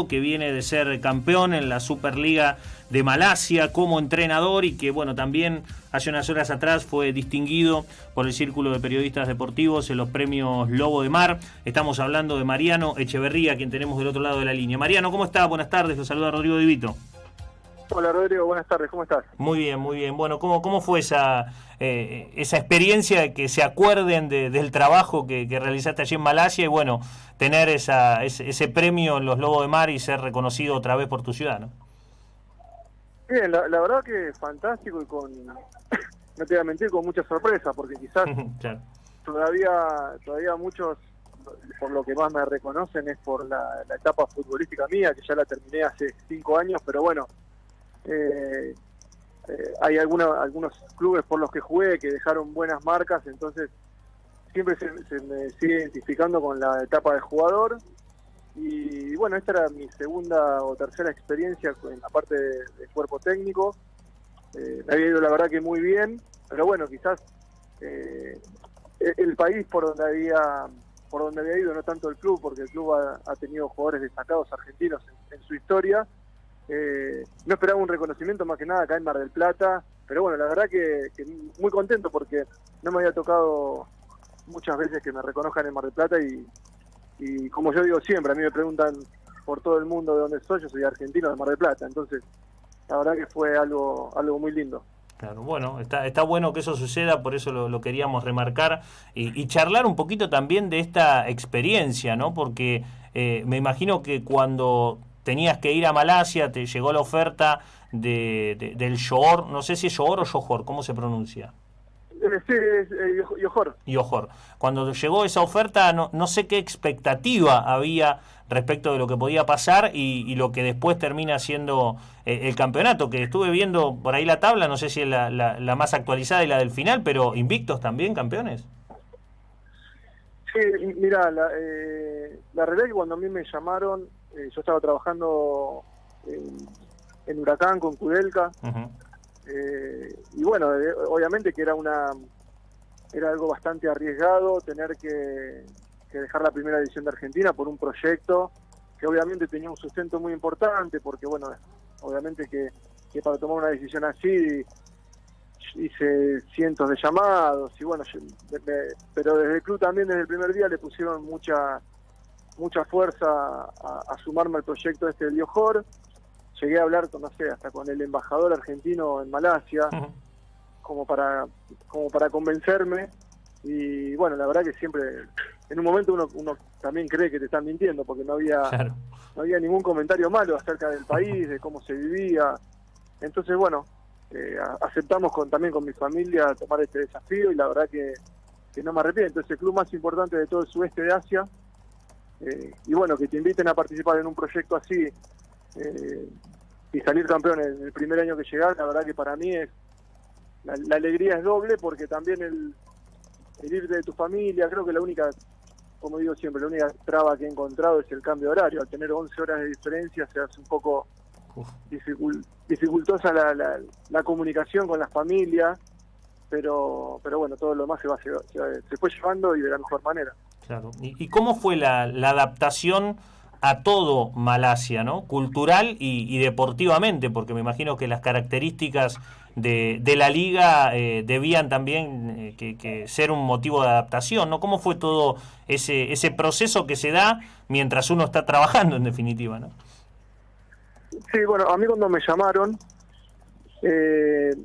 que viene de ser campeón en la Superliga de Malasia como entrenador y que bueno, también hace unas horas atrás fue distinguido por el Círculo de Periodistas Deportivos en los premios Lobo de Mar. Estamos hablando de Mariano Echeverría, quien tenemos del otro lado de la línea. Mariano, ¿cómo está? Buenas tardes, lo saluda Rodrigo Di Vito. Hola Rodrigo, buenas tardes, ¿cómo estás? Muy bien, muy bien. Bueno, ¿cómo fue esa experiencia de que se acuerden del trabajo que realizaste allí en Malasia y bueno, tener ese premio en los Lobos de Mar y ser reconocido otra vez por tu ciudad, ¿no? Bien, la verdad que fantástico y no te voy a mentir, con mucha sorpresa, porque quizás Claro. todavía muchos, por lo que más me reconocen es por la etapa futbolística mía, que ya la terminé hace 5 años, pero bueno, hay algunos clubes por los que jugué que dejaron buenas marcas, entonces siempre se me sigue identificando con la etapa de jugador. Y bueno, esta era mi segunda o tercera experiencia en la parte de cuerpo técnico. Me había ido la verdad que muy bien, pero bueno, quizás el país por donde había ido, no tanto el club, porque el club ha tenido jugadores destacados argentinos en su historia. No esperaba un reconocimiento más que nada acá en Mar del Plata, pero bueno, la verdad que muy contento porque no me había tocado muchas veces que me reconozcan en Mar del Plata y como yo digo siempre, a mí me preguntan por todo el mundo de dónde soy, yo soy argentino de Mar del Plata, entonces la verdad que fue algo muy lindo. Claro, bueno, está bueno que eso suceda, por eso lo queríamos remarcar y charlar un poquito también de esta experiencia, ¿no? Porque me imagino que cuando tenías que ir a Malasia, te llegó la oferta del Johor, no sé si es Johor o Johor, ¿cómo se pronuncia? Sí, es Johor. Johor. Cuando llegó esa oferta, no sé qué expectativa había respecto de lo que podía pasar y lo que después termina siendo el campeonato, que estuve viendo por ahí la tabla, no sé si es la más actualizada y la del final, pero invictos también, campeones. Sí, mira, la realidad es que cuando a mí me llamaron, yo estaba trabajando en Huracán con Kudelka. Uh-huh. Y bueno, obviamente que era algo bastante arriesgado tener que dejar la primera división de Argentina por un proyecto que obviamente tenía un sustento muy importante, porque bueno, obviamente que para tomar una decisión así hice cientos de llamados y bueno, pero desde el club también desde el primer día le pusieron mucha fuerza a sumarme al proyecto del Johor. Llegué a hablar no sé, hasta con el embajador argentino en Malasia, Uh-huh. como para convencerme. Y bueno, la verdad que siempre, en un momento uno también cree que te están mintiendo, porque no había ningún comentario malo acerca del país, de cómo se vivía. Entonces, bueno, aceptamos también con mi familia tomar este desafío y la verdad que no me arrepiento. Es el club más importante de todo el sudeste de Asia. Y bueno, que te inviten a participar en un proyecto así, y salir campeón en el primer año que llegar, la verdad que para mí la alegría es doble, porque también el irte de tu familia, creo que la única, como digo siempre, la única traba que he encontrado es el cambio de horario. Al tener 11 horas de diferencia se hace un poco dificultosa la comunicación con las familias, pero bueno, todo lo demás se fue llevando y de la mejor manera. Claro. ¿Y cómo fue la adaptación a todo Malasia, ¿no? Cultural y deportivamente, porque me imagino que las características de la liga debían también que ser un motivo de adaptación, ¿no? ¿Cómo fue todo ese proceso que se da mientras uno está trabajando, en definitiva, ¿no? Sí, bueno, a mí cuando me llamaron,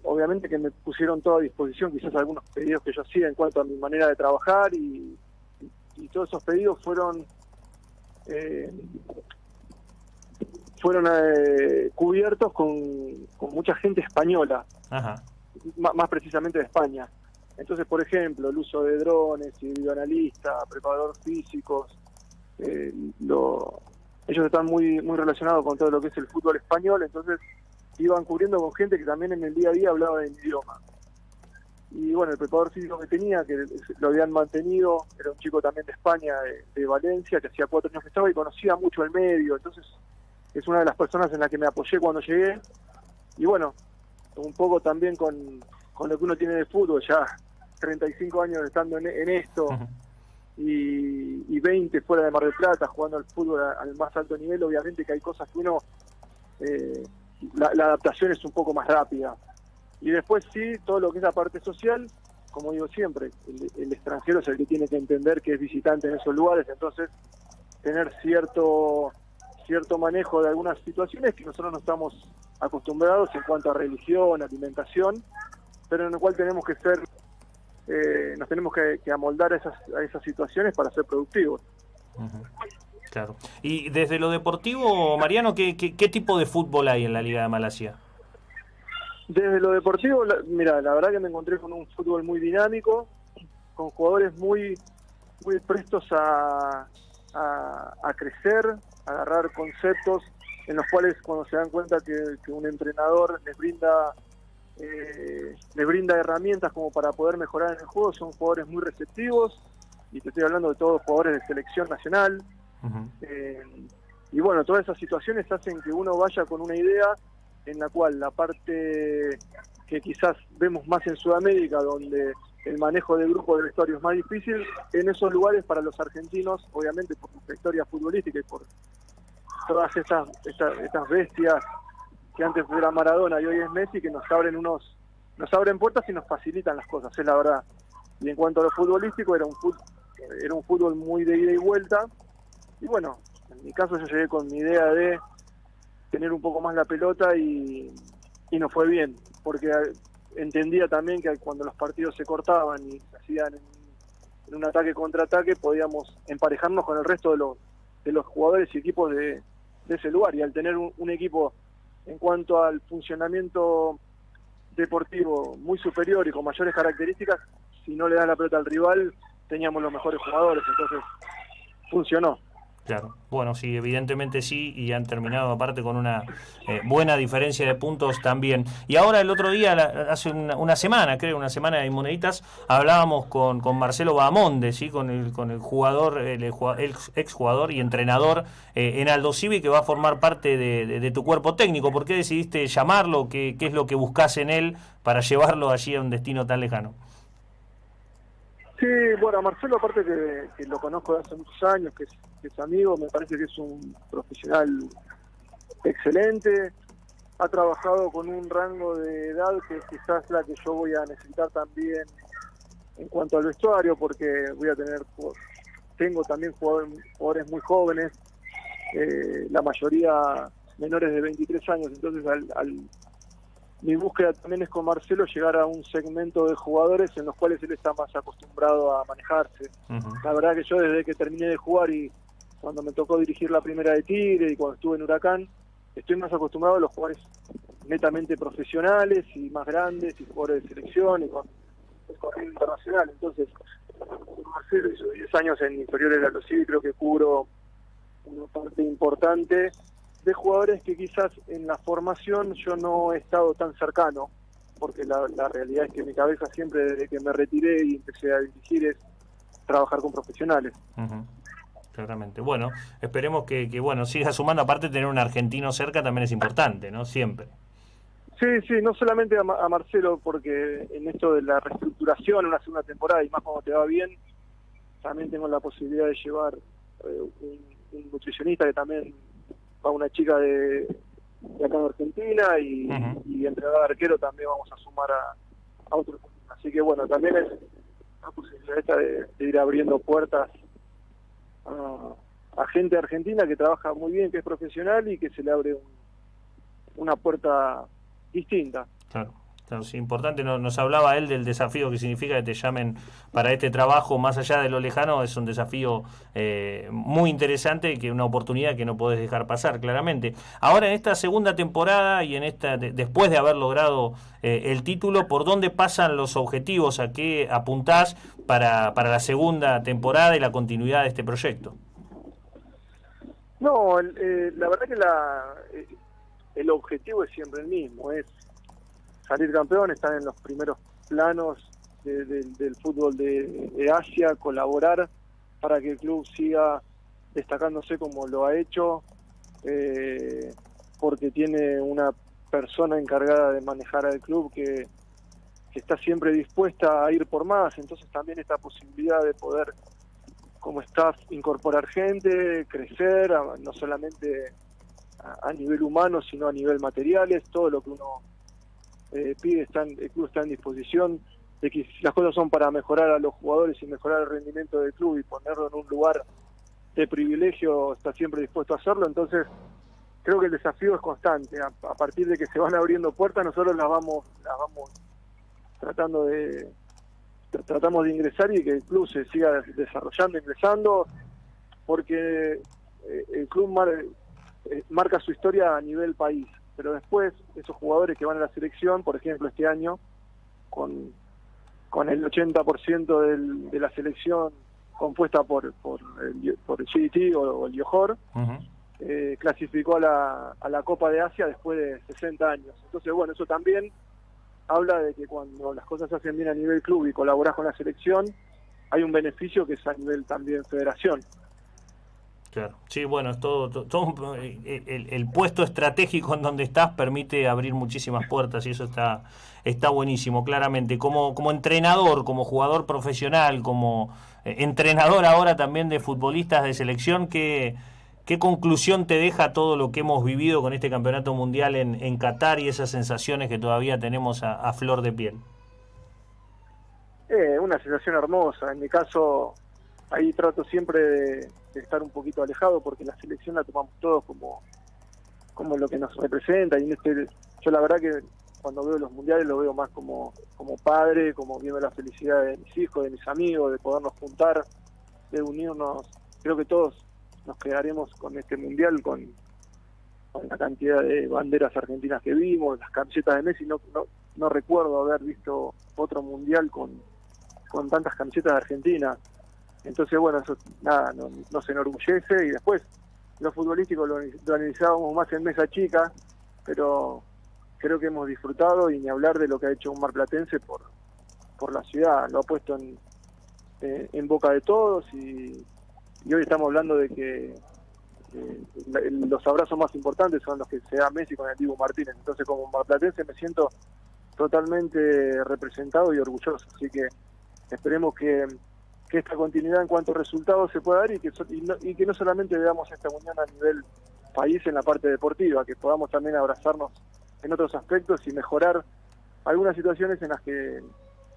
obviamente que me pusieron todo a disposición, quizás algunos pedidos que yo hacía en cuanto a mi manera de trabajar y todos esos pedidos fueron cubiertos con mucha gente española. Ajá. Más precisamente de España. Entonces, por ejemplo, el uso de drones y videoanalistas, preparadores físicos, ellos están muy relacionados con todo lo que es el fútbol español, entonces iban cubriendo con gente que también en el día a día hablaba el idioma. Y bueno, el preparador físico que tenía, que lo habían mantenido, era un chico también de España, de Valencia, que hacía 4 años que estaba y conocía mucho el medio, entonces es una de las personas en la que me apoyé cuando llegué. Y bueno, un poco también con lo que uno tiene de fútbol, ya 35 años estando en esto. Uh-huh. y 20 fuera de Mar del Plata, jugando al fútbol al más alto nivel, obviamente que hay cosas que uno, la adaptación es un poco más rápida. Y después sí, todo lo que es la parte social, como digo siempre, el extranjero es el que tiene que entender que es visitante en esos lugares, entonces tener cierto manejo de algunas situaciones que nosotros no estamos acostumbrados en cuanto a religión, alimentación, pero en el cual tenemos que ser, nos tenemos que amoldar a esas situaciones para ser productivos. Claro. Y desde lo deportivo, Mariano, ¿qué tipo de fútbol hay en la Liga de Malasia? Desde lo deportivo, mira, la verdad que me encontré con un fútbol muy dinámico, con jugadores muy prestos a crecer, a agarrar conceptos en los cuales cuando se dan cuenta que un entrenador les brinda herramientas como para poder mejorar en el juego, son jugadores muy receptivos, y te estoy hablando de todos jugadores de selección nacional. Y bueno, todas esas situaciones hacen que uno vaya con una idea en la cual la parte que quizás vemos más en Sudamérica, donde el manejo de grupos de vestuario es más difícil, en esos lugares para los argentinos, obviamente por nuestra historia futbolística y por todas estas bestias que antes era Maradona y hoy es Messi, que nos abren puertas y nos facilitan las cosas, es la verdad. Y en cuanto a lo futbolístico, era un fútbol muy de ida y vuelta, y bueno, en mi caso yo llegué con mi idea de tener un poco más la pelota y nos fue bien, porque entendía también que cuando los partidos se cortaban y se hacían en un ataque-contraataque, podíamos emparejarnos con el resto de los jugadores y equipos de ese lugar, y al tener un equipo en cuanto al funcionamiento deportivo muy superior y con mayores características, si no le das la pelota al rival, teníamos los mejores jugadores, entonces funcionó. Claro, bueno, sí, evidentemente sí, y han terminado aparte con una buena diferencia de puntos también. Y ahora el otro día, hace una semana, creo, una semana de Moneditas, hablábamos con Marcelo Bahamonde, ¿sí? con el jugador, el ex jugador y entrenador en Aldo Civi, que va a formar parte de tu cuerpo técnico. ¿Por qué decidiste llamarlo? ¿Qué es lo que buscas en él para llevarlo allí a un destino tan lejano? Sí, bueno, a Marcelo, aparte que lo conozco de hace muchos años, que es amigo, me parece que es un profesional excelente, ha trabajado con un rango de edad que quizás la que yo voy a necesitar también en cuanto al vestuario, porque tengo también jugadores muy jóvenes, la mayoría menores de 23 años, entonces mi búsqueda también es con Marcelo llegar a un segmento de jugadores en los cuales él está más acostumbrado a manejarse. La verdad que yo desde que terminé de jugar y cuando me tocó dirigir la primera de Tigre y cuando estuve en Huracán, estoy más acostumbrado a los jugadores netamente profesionales y más grandes y jugadores de selección y con el corrido internacional. Entonces, con Marcelo hizo 10 años en inferiores de Aldo Civi, creo que cubro una parte importante de jugadores que quizás en la formación yo no he estado tan cercano, porque la realidad es que mi cabeza siempre desde que me retiré y empecé a dirigir es trabajar con profesionales. Claramente. Bueno, esperemos que bueno, siga sumando, aparte de tener un argentino cerca también es importante, ¿no? Siempre. Sí, no solamente a Marcelo, porque en esto de la reestructuración, una segunda temporada y más cuando te va bien, también tengo la posibilidad de llevar un nutricionista que también va una chica de acá de Argentina y entrenador arquero también vamos a sumar a otro. Así que bueno, también es una posibilidad esta de ir abriendo puertas a gente argentina que trabaja muy bien, que es profesional y que se le abre una puerta distinta. Claro. Claro, sí, importante. Nos hablaba él del desafío que significa que te llamen para este trabajo, más allá de lo lejano, es un desafío muy interesante y que una oportunidad que no podés dejar pasar, claramente. Ahora, en esta segunda temporada y en esta después de haber logrado el título, ¿por dónde pasan los objetivos? ¿A qué apuntás para la segunda temporada y la continuidad de este proyecto? No, la verdad que el objetivo es siempre el mismo, es salir campeón, estar en los primeros planos del fútbol de Asia, colaborar para que el club siga destacándose como lo ha hecho, porque tiene una persona encargada de manejar al club que está siempre dispuesta a ir por más, entonces también esta posibilidad de poder como staff incorporar gente, crecer, no solamente a nivel humano, sino a nivel materiales. Todo lo que uno pide, el club está en disposición, de que si las cosas son para mejorar a los jugadores y mejorar el rendimiento del club y ponerlo en un lugar de privilegio, está siempre dispuesto a hacerlo. Entonces creo que el desafío es constante. A partir de que se van abriendo puertas, nosotros las vamos tratamos de ingresar y que el club se siga desarrollando, ingresando, porque el club marca su historia a nivel país, pero después esos jugadores que van a la selección, por ejemplo este año, con el 80% de la selección compuesta por el GDT o el Johor, clasificó a la Copa de Asia después de 60 años. Entonces, bueno, eso también habla de que cuando las cosas se hacen bien a nivel club y colaborás con la selección, hay un beneficio que es a nivel también federación. Claro, sí, bueno, es todo el puesto estratégico en donde estás permite abrir muchísimas puertas y eso está buenísimo, claramente. Como entrenador, como jugador profesional, como entrenador ahora también de futbolistas de selección, ¿qué conclusión te deja todo lo que hemos vivido con este campeonato mundial en Qatar y esas sensaciones que todavía tenemos a flor de piel? Una sensación hermosa. En mi caso, ahí trato siempre de estar un poquito alejado, porque la selección la tomamos todos como lo que nos representa, y yo la verdad que cuando veo los mundiales lo veo más como padre, como viendo la felicidad de mis hijos, de mis amigos, de podernos juntar, de unirnos. Creo que todos nos quedaremos con este mundial, con la cantidad de banderas argentinas que vimos, las camisetas de Messi. No recuerdo haber visto otro mundial con tantas camisetas de Argentina. Entonces, bueno, eso nada, nos enorgullece. Y después, lo futbolístico lo analizábamos más en mesa chica, pero creo que hemos disfrutado, y ni hablar de lo que ha hecho un marplatense por la ciudad. Lo ha puesto en boca de todos, y hoy estamos hablando de que los abrazos más importantes son los que se da Messi con el Dibu Martínez. Entonces, como marplatense me siento totalmente representado y orgulloso. Así que esperemos que esta continuidad en cuanto a resultados se pueda dar, y que no solamente veamos esta unión a nivel país en la parte deportiva, que podamos también abrazarnos en otros aspectos y mejorar algunas situaciones en las que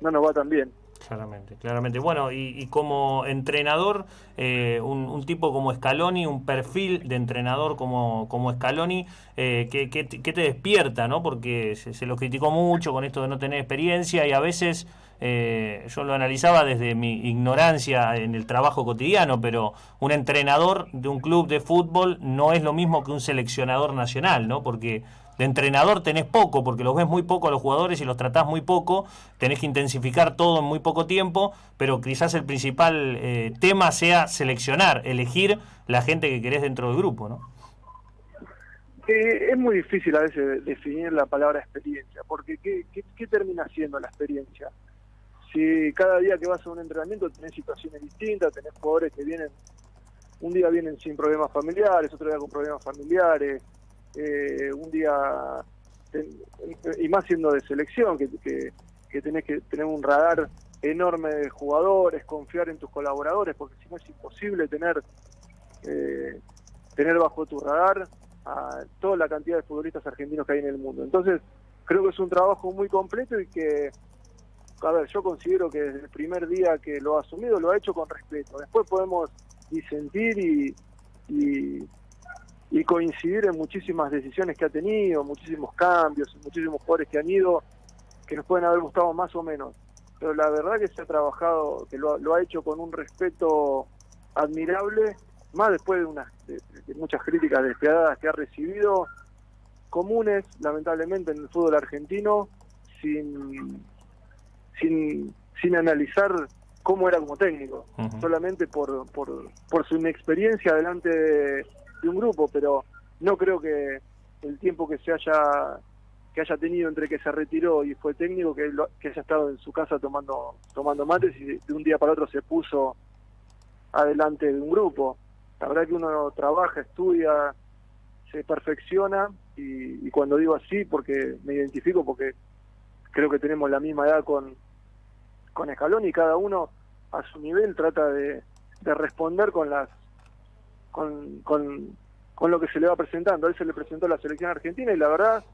no nos va tan bien. Claramente. Bueno, y como entrenador, un tipo como Scaloni, un perfil de entrenador como Scaloni, ¿qué te despierta, ¿no? Porque se lo criticó mucho con esto de no tener experiencia, y a veces yo lo analizaba desde mi ignorancia en el trabajo cotidiano, pero un entrenador de un club de fútbol no es lo mismo que un seleccionador nacional, ¿no? Porque de entrenador tenés poco, porque los ves muy poco a los jugadores y los tratás muy poco, tenés que intensificar todo en muy poco tiempo, pero quizás el principal tema sea seleccionar, elegir la gente que querés dentro del grupo, ¿no? Es muy difícil a veces definir la palabra experiencia, porque ¿qué termina siendo la experiencia? Si cada día que vas a un entrenamiento tenés situaciones distintas, tenés jugadores que un día vienen sin problemas familiares, otro día con problemas familiares, un día, y más siendo de selección, que tenés que tener un radar enorme de jugadores, confiar en tus colaboradores, porque si no es imposible tener bajo tu radar a toda la cantidad de futbolistas argentinos que hay en el mundo. Entonces creo que es un trabajo muy completo, y que, a ver, yo considero que desde el primer día que lo ha asumido lo ha hecho con respeto. Después podemos disentir y coincidir en muchísimas decisiones que ha tenido, muchísimos cambios, muchísimos jugadores que han ido, que nos pueden haber gustado más o menos. Pero la verdad que se ha trabajado, que lo ha hecho con un respeto admirable, más después de muchas críticas despiadadas que ha recibido, comunes, lamentablemente, en el fútbol argentino, sin analizar cómo era como técnico, solamente por su inexperiencia delante de un grupo. Pero no creo que el tiempo que haya tenido entre que se retiró y fue técnico, que haya estado en su casa tomando mates y de un día para otro se puso adelante de un grupo. La verdad que uno trabaja, estudia, se perfecciona, y cuando digo así, porque me identifico, porque creo que tenemos la misma edad con Scaloni, y cada uno a su nivel trata de responder con lo que se le va presentando. A él se le presentó la selección argentina y la verdad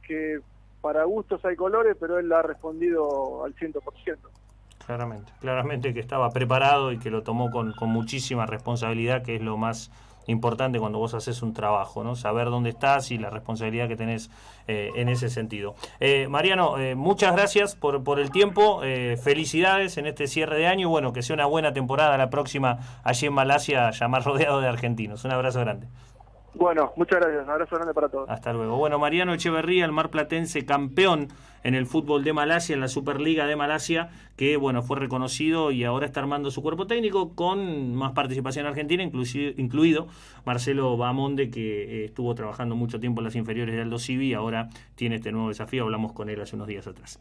que para gustos hay colores, pero él ha respondido al 100%. Claramente que estaba preparado y que lo tomó con muchísima responsabilidad, que es lo más importante cuando vos haces un trabajo, ¿no? Saber dónde estás y la responsabilidad que tenés en ese sentido. Mariano, muchas gracias por el tiempo, felicidades en este cierre de año y bueno, que sea una buena temporada la próxima allí en Malasia, ya más rodeado de argentinos. Un abrazo grande. Bueno, muchas gracias, un abrazo grande para todos. Hasta luego. Bueno, Mariano Echeverría, el marplatense campeón en el fútbol de Malasia, en la Superliga de Malasia, que bueno, fue reconocido y ahora está armando su cuerpo técnico con más participación argentina, incluido Marcelo Bahamonde, que estuvo trabajando mucho tiempo en las inferiores de Aldo Civi y ahora tiene este nuevo desafío. Hablamos con él hace unos días atrás.